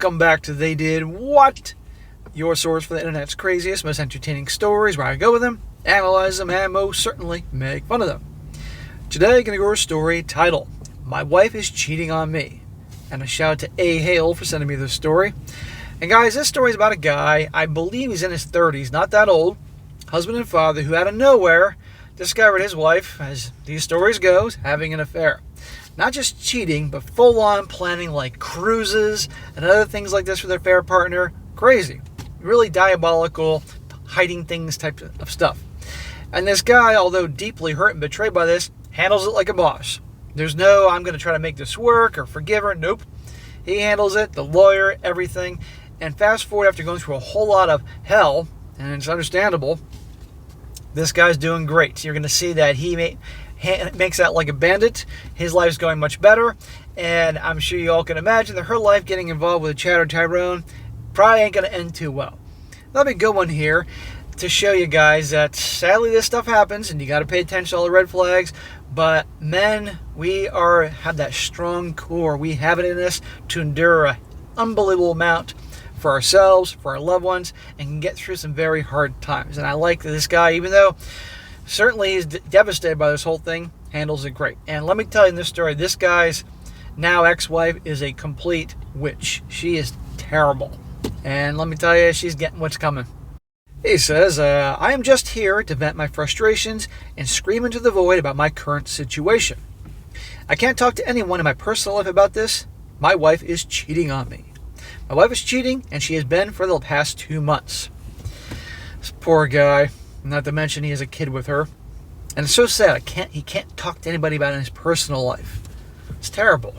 Welcome back to They Did What? Your source for the internet's craziest, most entertaining stories, where I go with them, analyze them, and most certainly make fun of them. Today, I'm going to go over a story titled, My Wife is Cheating on Me. And a shout out to A. Hale for sending me this story. And guys, this story is about a guy, I believe he's in his 30s, not that old, husband and father, who out of nowhere discovered his wife, as these stories go, having an affair. Not just cheating, but full-on planning like cruises and other things like this for their affair partner. Crazy. Really diabolical, hiding things type of stuff. And this guy, although deeply hurt and betrayed by this, handles it like a boss. There's no, I'm going to try to make this work or forgive her. Nope. He handles it, the lawyer, everything. And fast forward, after going through a whole lot of hell, and it's understandable, this guy's doing great. You're going to see that he makes out like a bandit. His life's going much better. And I'm sure you all can imagine that her life getting involved with a Chatter Tyrone probably ain't going to end too well. That'll be a good one here to show you guys that sadly this stuff happens and you got to pay attention to all the red flags. But men, we have that strong core. We have it in us to endure an unbelievable amount for ourselves, for our loved ones, and can get through some very hard times. And I like that this guy, even though certainly he's devastated by this whole thing, handles it great. And let me tell you in this story, this guy's now ex-wife is a complete witch. She is terrible. And let me tell you, she's getting what's coming. He says, I am just here to vent my frustrations and scream into the void about my current situation. I can't talk to anyone in my personal life about this. My wife is cheating on me. My wife is cheating, and she has been for the past 2 months. This poor guy, not to mention he has a kid with her. And it's so sad, he can't talk to anybody about it in his personal life. It's terrible.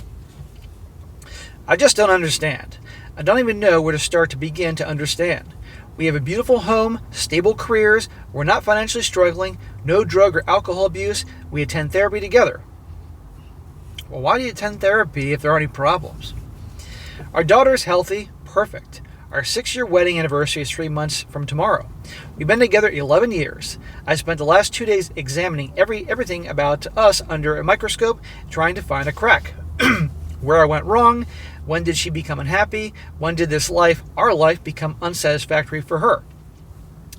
I just don't understand. I don't even know where to start to begin to understand. We have a beautiful home, stable careers, we're not financially struggling, no drug or alcohol abuse, we attend therapy together. Well, why do you attend therapy if there are any problems? Our daughter is healthy, perfect. Our 6-year wedding anniversary is 3 months from tomorrow. We've been together 11 years. I spent the last 2 days examining everything about us under a microscope, trying to find a crack. Where I went wrong, when did she become unhappy, when did our life, become unsatisfactory for her?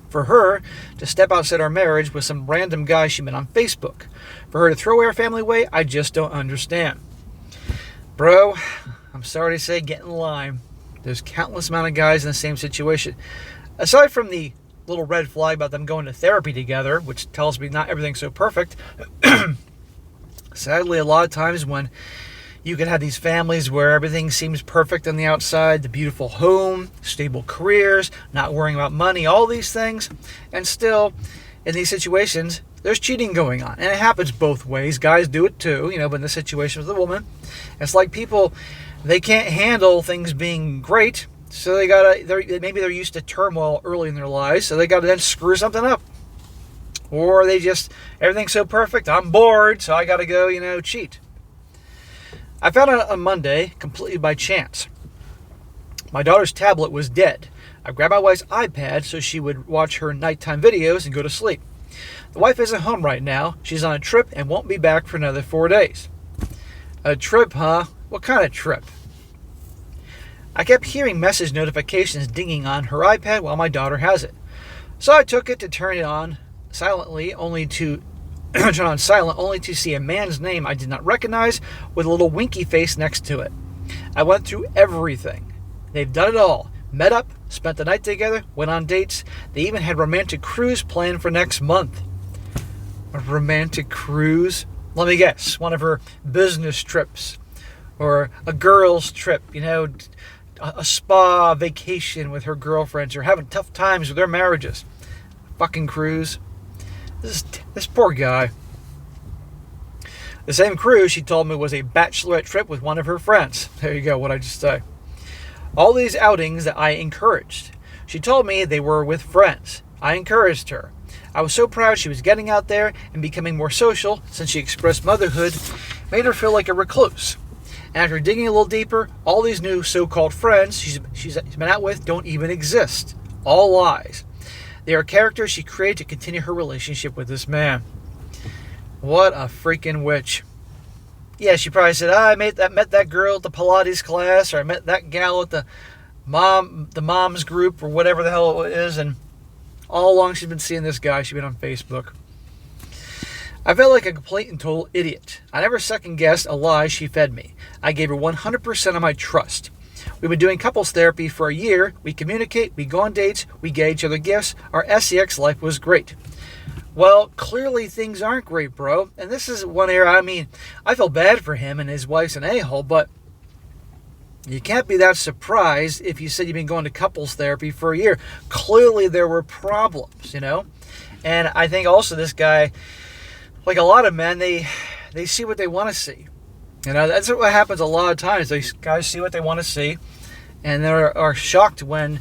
For her to step outside our marriage with some random guy she met on Facebook. For her to throw our family away, I just don't understand. Bro, I'm sorry to say, get in line. There's countless amount of guys in the same situation. Aside from the little red flag about them going to therapy together, which tells me not everything's so perfect, sadly, a lot of times when you can have these families where everything seems perfect on the outside, the beautiful home, stable careers, not worrying about money, all these things, and still, in these situations, there's cheating going on. And it happens both ways. Guys do it too, but in the situation with the woman, it's like people, they can't handle things being great, so maybe they're used to turmoil early in their lives, so they gotta then screw something up. Or everything's so perfect, I'm bored, so I gotta go, cheat. I found out on Monday, completely by chance. My daughter's tablet was dead. I grabbed my wife's iPad so she would watch her nighttime videos and go to sleep. The wife isn't home right now. She's on a trip and won't be back for another 4 days. A trip, huh? What kind of trip? I kept hearing message notifications dinging on her iPad while my daughter has it. So I took it to turn it on silently, only to see a man's name I did not recognize with a little winky face next to it. I went through everything. They've done it all. Met up, spent the night together, went on dates. They even had a romantic cruise planned for next month. A romantic cruise? Let me guess, one of her business trips. Or a girl's trip, a spa vacation with her girlfriends, or having tough times with their marriages. Fucking cruise. This poor guy. The same cruise, she told me, was a bachelorette trip with one of her friends. There you go, what I just say. All these outings that I encouraged. She told me they were with friends. I encouraged her. I was so proud she was getting out there and becoming more social, since she expressed motherhood made her feel like a recluse. And after digging a little deeper, all these new so-called friends she's been out with don't even exist. All lies. They are characters she created to continue her relationship with this man. What a freaking witch. Yeah, she probably said, I met that girl at the Pilates class, or I met that gal at the the mom's group or whatever the hell it is, and all along she's been seeing this guy. She's been on Facebook. I felt like a complete and total idiot. I never second-guessed a lie she fed me. I gave her 100% of my trust. We've been doing couples therapy for a year. We communicate, we go on dates, we get each other gifts. Our sex life was great. Well, clearly things aren't great, bro. And this is one area, I mean, I feel bad for him and his wife's an a-hole, but you can't be that surprised if you said you've been going to couples therapy for a year. Clearly there were problems, you know? And I think also this guy, like a lot of men, they see what they want to see. You know, that's what happens a lot of times. These guys see what they want to see, and they are shocked when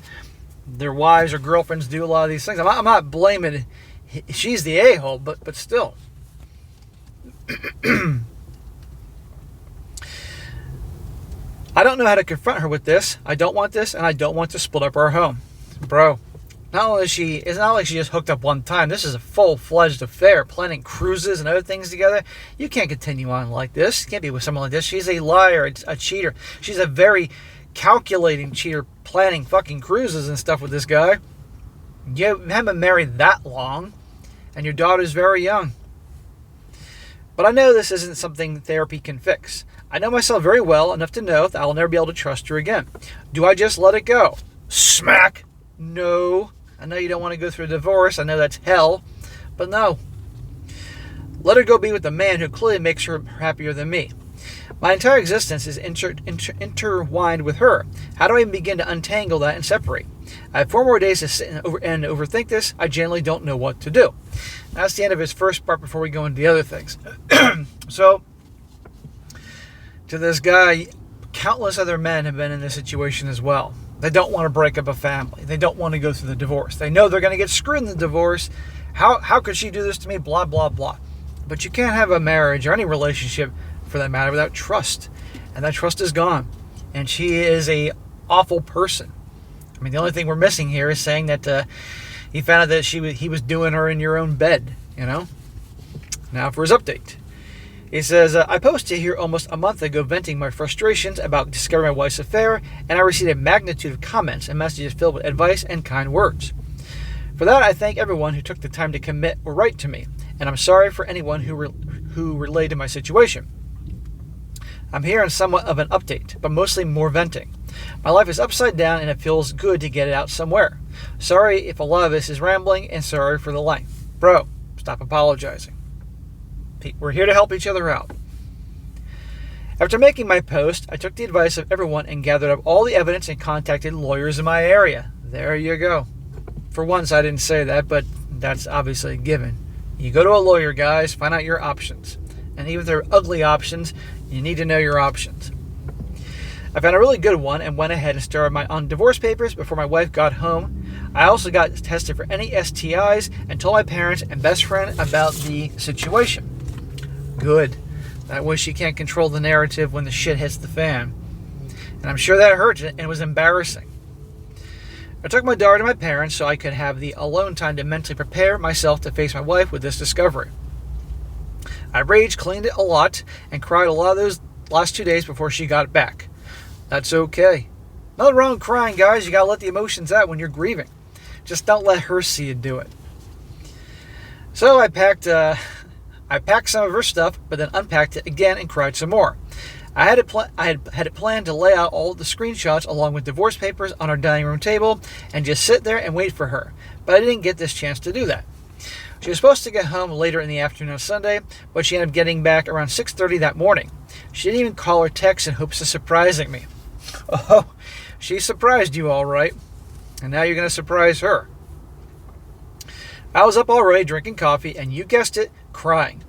their wives or girlfriends do a lot of these things. I'm not blaming she's the a-hole, but still. I don't know how to confront her with this. I don't want this, and I don't want to split up our home. Bro, it's not like she just hooked up one time. This is a full-fledged affair, planning cruises and other things together. You can't continue on like this. You can't be with someone like this. She's a liar, a cheater. She's a very calculating cheater, planning fucking cruises and stuff with this guy. You haven't been married that long, and your daughter's very young. But I know this isn't something therapy can fix. I know myself very well enough to know that I'll never be able to trust her again. Do I just let it go? Smack! No. I know you don't want to go through a divorce. I know that's hell. But no. Let her go be with a man who clearly makes her happier than me. My entire existence is intertwined with her. How do I even begin to untangle that and separate? I have 4 more days to sit and overthink this. I generally don't know what to do. That's the end of his first part before we go into the other things. So, to this guy, countless other men have been in this situation as well. They don't want to break up a family. They don't want to go through the divorce. They know they're going to get screwed in the divorce. How could she do this to me? Blah, blah, blah. But you can't have a marriage or any relationship, for that matter, without trust. And that trust is gone. And she is a awful person. I mean, the only thing we're missing here is saying that he found out that he was doing her in your own bed, you know? Now for his update. He says, I posted here almost a month ago venting my frustrations about discovering my wife's affair, and I received a magnitude of comments and messages filled with advice and kind words. For that, I thank everyone who took the time to commit or write to me, and I'm sorry for anyone who relayed to my situation. I'm here on somewhat of an update, but mostly more venting. My life is upside down and it feels good to get it out somewhere. Sorry if a lot of this is rambling, and sorry for the length. Bro, stop apologizing. We're here to help each other out. After making my post, I took the advice of everyone and gathered up all the evidence and contacted lawyers in my area. There you go. For once, I didn't say that, but that's obviously a given. You go to a lawyer, guys, find out your options. And even if they're ugly options, you need to know your options. I found a really good one and went ahead and started my own divorce papers before my wife got home. I also got tested for any STIs and told my parents and best friend about the situation. Good. That way she can't control the narrative when the shit hits the fan. And I'm sure that hurt and it was embarrassing. I took my daughter to my parents so I could have the alone time to mentally prepare myself to face my wife with this discovery. I rage cleaned it a lot and cried a lot of those last 2 days before she got back. That's okay. Nothing wrong with crying, guys. You gotta let the emotions out when you're grieving. Just don't let her see you do it. So I packed some of her stuff, but then unpacked it again and cried some more. I had it planned to lay out all the screenshots along with divorce papers on our dining room table and just sit there and wait for her, but I didn't get this chance to do that. She was supposed to get home later in the afternoon on Sunday, but she ended up getting back around 6:30 that morning. She didn't even call or text in hopes of surprising me. Oh, she surprised you all right, and now you're going to surprise her. I was up already drinking coffee, and you guessed it, crying,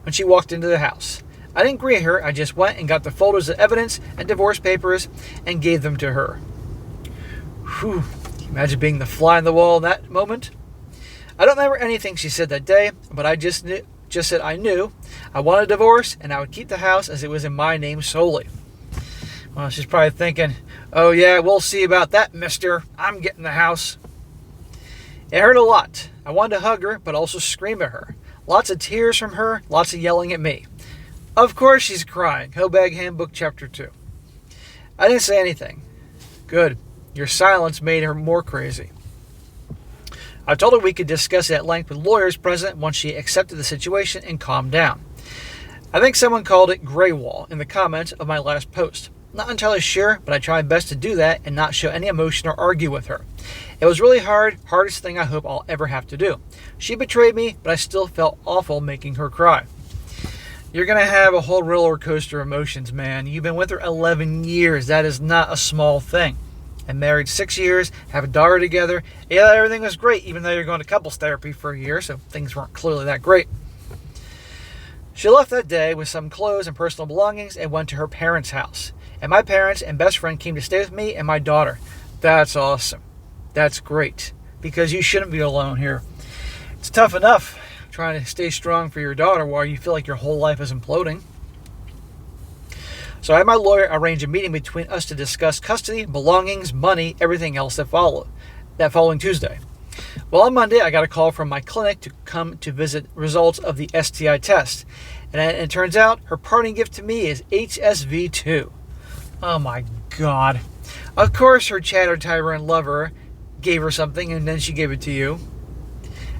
when she walked into the house. I didn't greet her, I just went and got the folders of evidence and divorce papers and gave them to her. Whew, can you imagine being the fly on the wall in that moment? I don't remember anything she said that day, but I just said I knew I wanted a divorce and I would keep the house as it was in my name solely. Well, she's probably thinking, oh yeah, we'll see about that, mister. I'm getting the house. It hurt a lot. I wanted to hug her, but also scream at her. Lots of tears from her, lots of yelling at me. Of course she's crying. Hobag Handbook Chapter 2. I didn't say anything. Good. Your silence made her more crazy. I told her we could discuss it at length with lawyers present once she accepted the situation and calmed down. I think someone called it gray wall in the comments of my last post. Not entirely sure, but I tried best to do that and not show any emotion or argue with her. It was really hard, hardest thing I hope I'll ever have to do. She betrayed me, but I still felt awful making her cry. You're going to have a whole roller coaster of emotions, man. You've been with her 11 years. That is not a small thing. And married 6 years, have a daughter together. Yeah, everything was great, even though you're going to couples therapy for a year, so things weren't clearly that great. She left that day with some clothes and personal belongings and went to her parents' house. And my parents and best friend came to stay with me and my daughter. That's awesome. That's great. Because you shouldn't be alone here. It's tough enough trying to stay strong for your daughter while you feel like your whole life is imploding. So I had my lawyer arrange a meeting between us to discuss custody, belongings, money, everything else that followed. That following Tuesday. Well, on Monday, I got a call from my clinic to come to visit results of the STI test. And it turns out her parting gift to me is HSV2. Oh my God. Of course her chatter tyrant lover gave her something and then she gave it to you.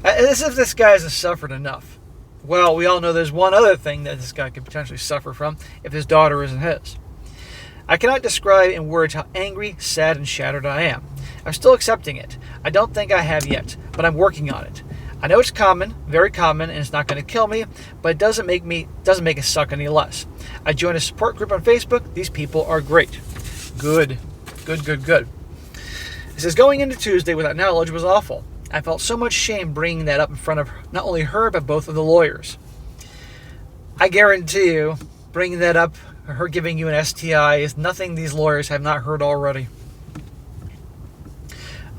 As if this guy hasn't suffered enough. Well, we all know there's one other thing that this guy could potentially suffer from if his daughter isn't his. I cannot describe in words how angry, sad, and shattered I am. I'm still accepting it. I don't think I have yet, but I'm working on it. I know it's common, very common, and it's not going to kill me, but it doesn't make it suck any less. I joined a support group on Facebook. These people are great. Good. It says, going into Tuesday without knowledge was awful. I felt so much shame bringing that up in front of not only her, but both of the lawyers. I guarantee you, bringing that up, her giving you an STI, is nothing these lawyers have not heard already.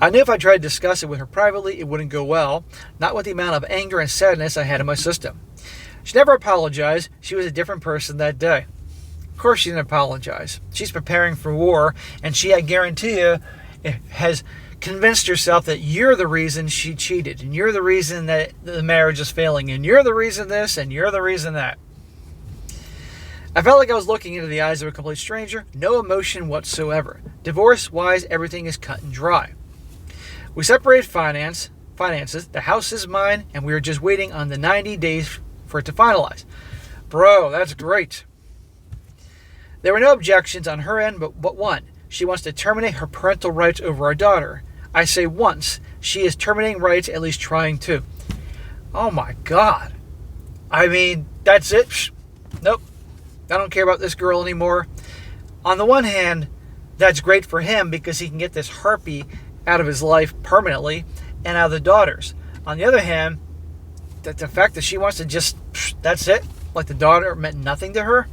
I knew if I tried to discuss it with her privately, it wouldn't go well, not with the amount of anger and sadness I had in my system. She never apologized. She was a different person that day. Of course she didn't apologize. She's preparing for war, and she, I guarantee you, has convinced herself that you're the reason she cheated, and you're the reason that the marriage is failing, and you're the reason this, and you're the reason that. I felt like I was looking into the eyes of a complete stranger, no emotion whatsoever. Divorce-wise, everything is cut and dry. We separated finances, the house is mine, and we are just waiting on the 90 days for it to finalize. Bro, that's great. There were no objections on her end, but one. She wants to terminate her parental rights over our daughter. I say once. She is terminating rights, at least trying to. Oh my God. I mean, that's it. Nope. I don't care about this girl anymore. On the one hand, that's great for him because he can get this harpy out of his life permanently and out of the daughter's. On the other hand, the fact that she wants to just, that's it, like the daughter meant nothing to her,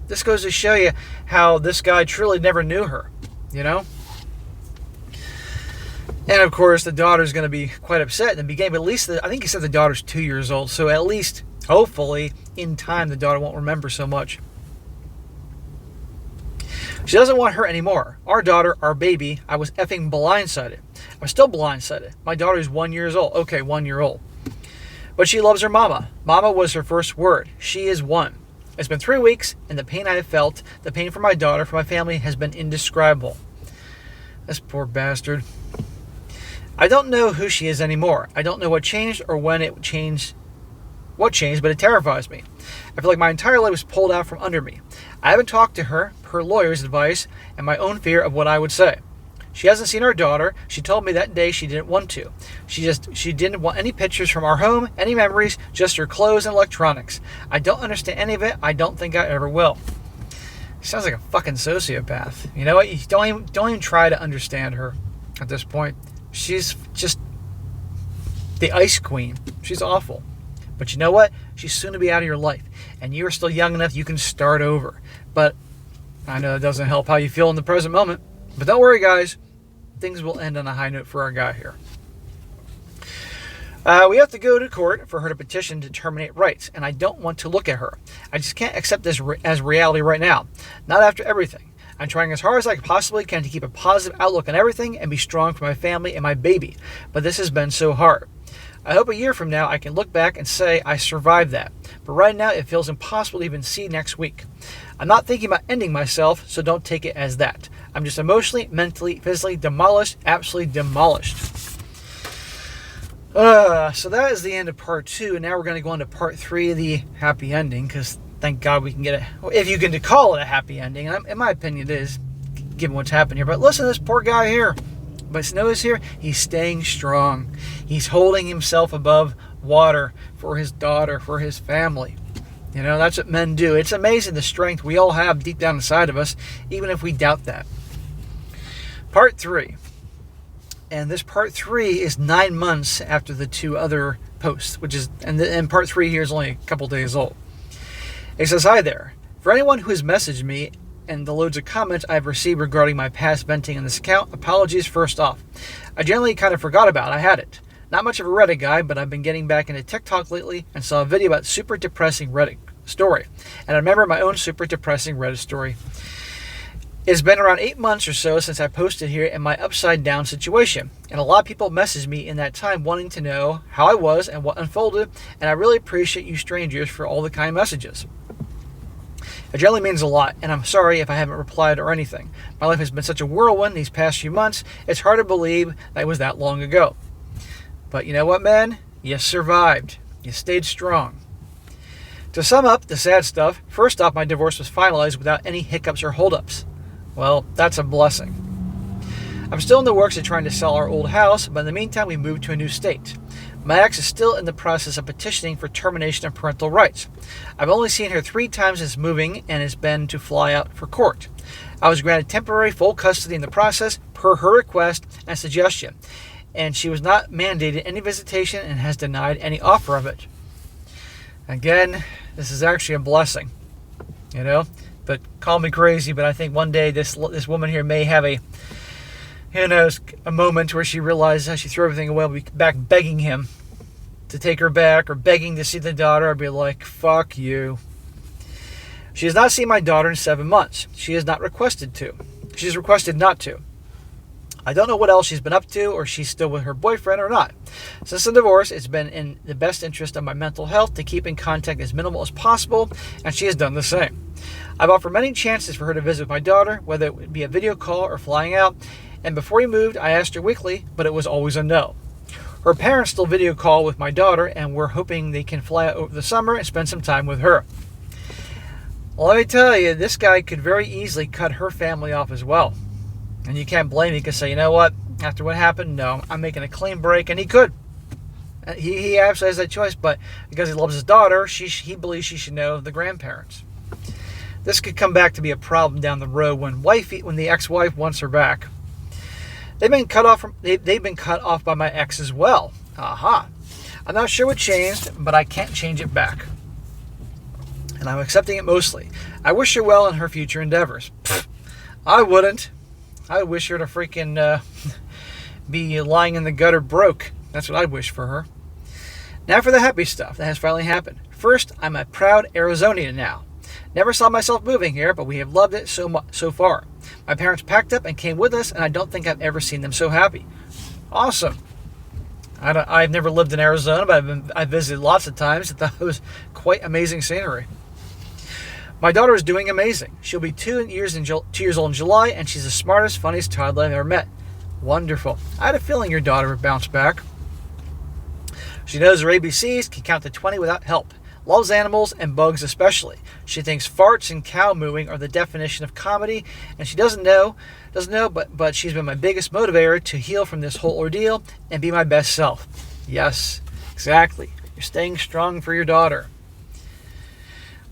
this goes to show you how this guy truly never knew her, you know? And of course, the daughter's going to be quite upset in the beginning, but at least, I think he said the daughter's 2 years old, so at least, hopefully, in time, the daughter won't remember so much. She doesn't want her anymore. Our daughter, our baby, I was effing blindsided. I'm still blindsided. My daughter's 1 year old. Okay, 1 year old. But she loves her mama. Mama was her first word. She is one. It's been 3 weeks, and the pain I have felt, the pain for my daughter, for my family, has been indescribable. This poor bastard. I don't know who she is anymore. I don't know what changed or when it changed. What changed, but it terrifies me. I feel like my entire life was pulled out from under me. I haven't talked to her, her lawyer's advice, and my own fear of what I would say. She hasn't seen our daughter. She told me that day she didn't want to. She didn't want any pictures from our home, any memories, just her clothes and electronics. I don't understand any of it. I don't think I ever will. Sounds like a fucking sociopath. You know what? You don't even try to understand her at this point. She's just the ice queen. She's awful. But you know what? She's soon to be out of your life. And you're still young enough you can start over. But I know that doesn't help how you feel in the present moment. But don't worry, guys. Things will end on a high note for our guy here. We have to go to court for her to petition to terminate rights. And I don't want to look at her. I just can't accept this as reality right now. Not after everything. I'm trying as hard as I possibly can to keep a positive outlook on everything and be strong for my family and my baby. But this has been so hard. I hope a year from now I can look back and say I survived that. But right now it feels impossible to even see next week. I'm not thinking about ending myself, so don't take it as that. I'm just emotionally, mentally, physically demolished, absolutely demolished. So that is the end of part 2, and now we're going to go on to part 3, the happy ending, because thank God we can get it, if you can call it a happy ending. In my opinion, it is, given what's happened here. But listen to this poor guy here. But notice here, he's staying strong. He's holding himself above water for his daughter, for his family. You know, that's what men do. It's amazing the strength we all have deep down inside of us, even if we doubt that. Part 3. And this part 3 is 9 months after the 2 other posts, which is, and part 3 here is only a couple days old. It says, "Hi there. For anyone who has messaged me and the loads of comments I've received regarding my past venting in this account, apologies first off. I generally kind of forgot about I had it. Not much of a Reddit guy, but I've been getting back into TikTok lately and saw a video about super depressing Reddit story. And I remember my own super depressing Reddit story. It's been around 8 months or so since I posted here in my upside down situation, and a lot of people messaged me in that time wanting to know how I was and what unfolded, and I really appreciate you strangers for all the kind messages. It generally means a lot, and I'm sorry if I haven't replied or anything. My life has been such a whirlwind these past few months, it's hard to believe that it was that long ago. But you know what, man? You survived. You stayed strong. To sum up the sad stuff, first off, my divorce was finalized without any hiccups or holdups. Well, that's a blessing. I'm still in the works of trying to sell our old house, but in the meantime, we moved to a new state. My ex is still in the process of petitioning for termination of parental rights. I've only seen her 3 times since moving, and it's been to fly out for court. I was granted temporary full custody in the process, per her request and suggestion, and she was not mandated any visitation and has denied any offer of it. Again, this is actually a blessing, you know? But call me crazy, but I think one day this woman here may have a moment where she realizes how she threw everything away, will be back begging him to take her back or begging to see the daughter. I'd be like, fuck you. She has not seen my daughter in 7 months. She has not requested to. She's requested not to. I don't know what else she's been up to, or she's still with her boyfriend or not. Since the divorce, it's been in the best interest of my mental health to keep in contact as minimal as possible, and she has done the same. I've offered many chances for her to visit with my daughter, whether it would be a video call or flying out, and before we moved, I asked her weekly, but it was always a no. Her parents still video call with my daughter, and we're hoping they can fly out over the summer and spend some time with her. Well, let me tell you, this guy could very easily cut her family off as well. And you can't blame him. You can say, you know what, after what happened, no, I'm making a clean break, and he could. He absolutely has that choice, but because he loves his daughter, he believes she should know the grandparents. This could come back to be a problem down the road when the ex-wife wants her back. They've been cut off by my ex as well. Aha. I'm not sure what changed, but I can't change it back. And I'm accepting it mostly. I wish her well in her future endeavors. I wouldn't. I wish her to freaking be lying in the gutter broke. That's what I'd wish for her. Now for the happy stuff that has finally happened. First, I'm a proud Arizonian now. Never saw myself moving here, but we have loved it so far. My parents packed up and came with us, and I don't think I've ever seen them so happy. Awesome. I've never lived in Arizona, but I've visited lots of times. I thought it was quite amazing scenery. My daughter is doing amazing. She'll be 2 years old in July, and she's the smartest, funniest toddler I've ever met. Wonderful. I had a feeling your daughter would bounce back. She knows her ABCs, can count to 20 without help. Loves animals and bugs especially. She thinks farts and cow mooing are the definition of comedy, and she doesn't know, but she's been my biggest motivator to heal from this whole ordeal and be my best self. Yes, exactly. You're staying strong for your daughter.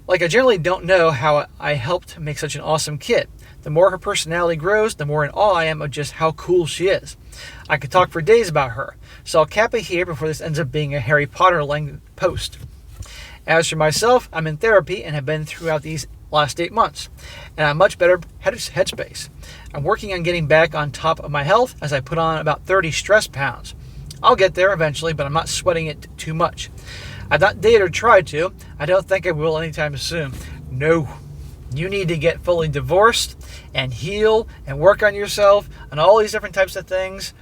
Like, I generally don't know how I helped make such an awesome kid. The more her personality grows, the more in awe I am of just how cool she is. I could talk for days about her, so I'll cap it here before this ends up being a Harry Potter-length post. As for myself, I'm in therapy and have been throughout these last 8 months, and I'm much better headspace. I'm working on getting back on top of my health as I put on about 30 stress pounds. I'll get there eventually, but I'm not sweating it too much. I've not dated or tried to. I don't think I will anytime soon. No. You need to get fully divorced and heal and work on yourself and all these different types of things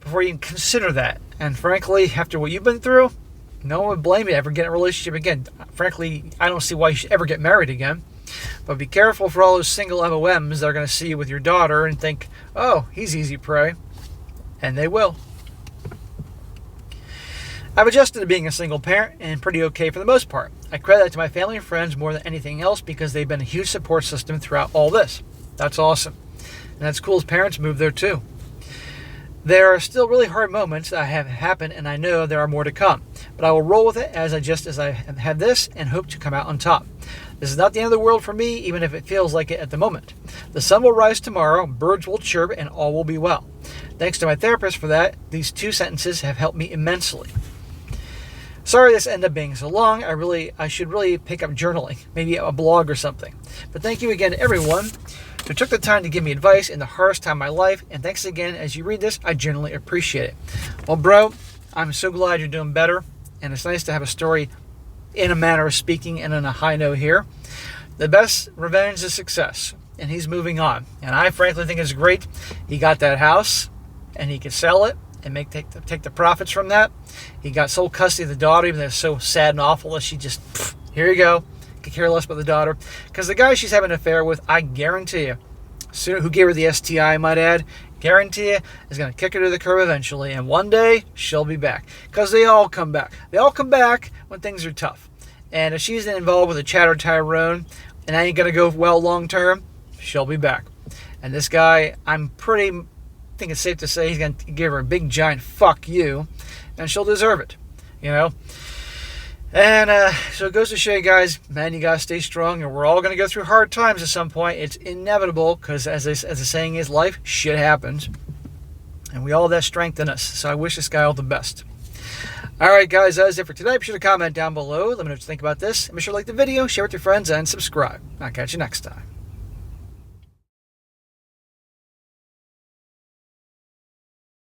before you can consider that. And frankly, after what you've been through, no one would blame you to ever get in a relationship again. Frankly, I don't see why you should ever get married again. But be careful for all those single MOMs that are going to see you with your daughter and think, oh, he's easy prey. And they will. I've adjusted to being a single parent and pretty okay for the most part. I credit that to my family and friends more than anything else because they've been a huge support system throughout all this. That's awesome. And that's cool as parents move there too. There are still really hard moments that have happened, and I know there are more to come. But I will roll with it as I have this and hope to come out on top. This is not the end of the world for me, even if it feels like it at the moment. The sun will rise tomorrow, birds will chirp, and all will be well. Thanks to my therapist for that, these 2 sentences have helped me immensely. Sorry this ended up being so long. I should really pick up journaling, maybe a blog or something. But thank you again to everyone who took the time to give me advice in the hardest time of my life. And thanks again as you read this. I genuinely appreciate it. Well, bro, I'm so glad you're doing better. And it's nice to have a story in a manner of speaking and on a high note here. The best revenge is success. And he's moving on. And I frankly think it's great. He got that house and he could sell it and take the profits from that. He got sole custody of the daughter, even though it's so sad and awful that she just, here you go, could care less about the daughter. Because the guy she's having an affair with, I guarantee you, who gave her the STI, I might add, guarantee you, is going to kick her to the curb eventually. And one day, she'll be back. Because they all come back. They all come back when things are tough. And if she's involved with a chatter Tyrone, and that ain't going to go well long term, she'll be back. And this guy, I think it's safe to say he's going to give her a big giant fuck you, and she'll deserve it, you know. And so it goes to show you guys, man, you got to stay strong, and we're all going to go through hard times at some point. It's inevitable because as the saying is, life, shit happens, and we all have that strength in us. So I wish this guy all the best. All right, guys, that is it for today. Be sure to comment down below. Let me know what you think about this. And be sure to like the video, share with your friends, and subscribe. I'll catch you next time.